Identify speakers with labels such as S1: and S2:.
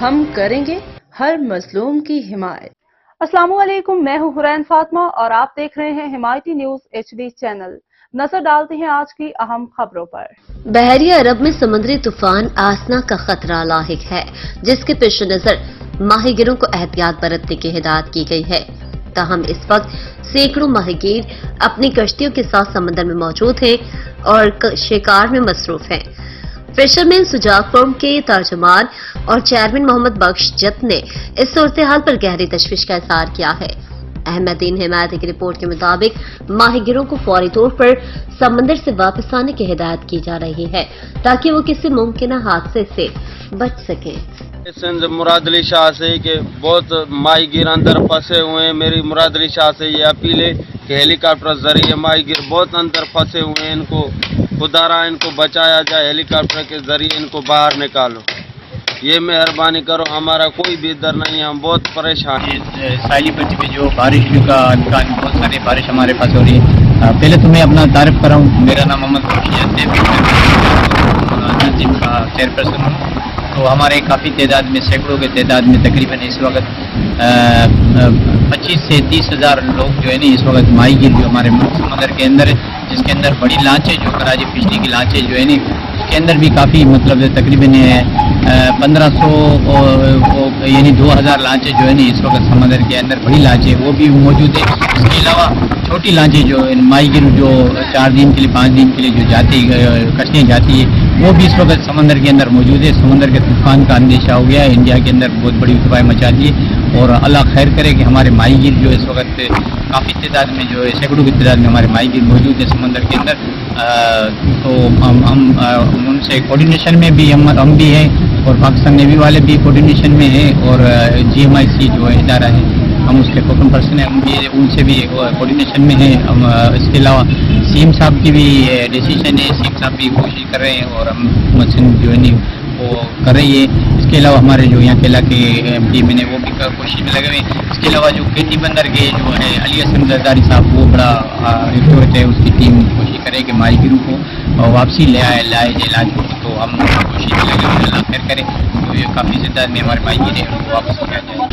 S1: ہم کریں گے ہر مظلوم کی حمایت۔
S2: السلام علیکم، میں ہوں حرین فاطمہ اور آپ دیکھ رہے ہیں حمایتی نیوز HD چینل۔ نظر ڈالتے ہیں آج کی اہم خبروں پر۔
S3: بحیرہ عرب میں سمندری طوفان آسنا کا خطرہ لاحق ہے، جس کے پیش نظر ماہی گیروں کو احتیاط برتنے کی ہدایت کی گئی ہے۔ تاہم اس وقت سینکڑوں ماہی گیر اپنی کشتیوں کے ساتھ سمندر میں موجود ہیں اور شکار میں مصروف ہیں۔ فشرمین سجاگ فورم کے ترجمان اور چیئرمین محمد بخش جت نے اس صورتحال پر گہری تشویش کا اظہار کیا ہے۔ احمد دین حمایتی کی رپورٹ کے مطابق ماہی گیروں کو فوری طور پر سمندر سے واپس آنے کی ہدایت کی جا رہی ہے تاکہ وہ کسی ممکنہ حادثے سے بچ سکیں۔
S4: سندھ مراد علی شاہ سے کہ بہت ماہی گیر اندر پھنسے ہوئے ہیں، میری مراد علی شاہ سے یہ اپیل ہے کہ ہیلی کاپٹر ذریعے ماہی گیر بہت اندر پھنسے ہوئے ہیں، ان کو خدا را ان کو بچایا جائے، ہیلی کاپٹر کے ذریعے ان کو باہر نکالو، یہ مہربانی کرو، ہمارا کوئی بھی ڈر نہیں ہے، ہم بہت پریشان ہیں۔
S5: ساحلی پٹی پہ جو بارش کا امکان، بہت ساری بارش ہمارے پاس ہو رہی ہے۔ پہلے تو میں اپنا تعارف کراؤں، میرا نام محمد بخش جت ہے، تنظیم کا چیئرپرسن ہوں۔ تو ہمارے کافی تعداد میں، سینکڑوں کے تعداد میں تقریباً اس وقت 25 سے 30 ہزار لوگ جو ہے نا اس وقت ماہی گیر جو ہمارے سمندر کے اندر ہے، جس کے اندر بڑی لانچیں جو کراچی فشری کی لانچیں جو ہے نا اس کے اندر بھی کافی مطلب تقریباً 1500 یعنی 2000 لانچیں جو ہے نا اس وقت سمندر کے اندر بڑی لانچیں وہ بھی موجود ہے۔ اس کے علاوہ چھوٹی لانچیں جو ماہی گیر جو 4 دن کے لیے 5 دن کے لیے جو جاتی کشتیاں جاتی ہے وہ بھی اس وقت سمندر کے اندر موجود ہے۔ سمندر کے طوفان کا اندیشہ ہو گیا ہے، انڈیا کے اندر بہت بڑی تباہی مچا دی ہے اور اللہ خیر کرے کہ ہمارے ماہی گیر جو اس وقت کافی تعداد میں جو ہے سینکڑوں کی تعداد میں ہمارے ماہی گیر موجود ہے سمندر کے اندر۔ تو ہم ان سے کوارڈینیشن میں بھی ہم بھی ہیں اور پاکستان نیوی والے بھی کوارڈینیشن میں ہیں اور GMIC جو ہے ادارہ ہے ہم اس کے حکم پرسن ہیں، ہم بھی ان سے بھی کوارڈینیشن میں ہیں۔ اس کے علاوہ CM صاحب کی بھی ڈیسیشن ہے، CM صاحب بھی کوشش کر رہے ہیں اور ہم مسن جو ہے نہیں وہ کر رہی ہے۔ اس کے علاوہ ہمارے جو یہاں کے علاقے MP میں نے وہ بھی کوشش میں لگے ہوئے ہیں۔ اس کے علاوہ جو کیٹی بندر کے جو ہے علی حسن زرداری صاحب وہ بڑا ایکٹیویٹ ہے، اس کی ٹیم کوشش کرے کہ ماہی گیروں کو واپسی لائے جائے علاج کو، تو ہم کوشش میں لگے ہوئے، اللہ خیر کرے تو یہ کافی تعداد میں ہمارے ماہی گیر ہیں ان کو واپس کیا جائے۔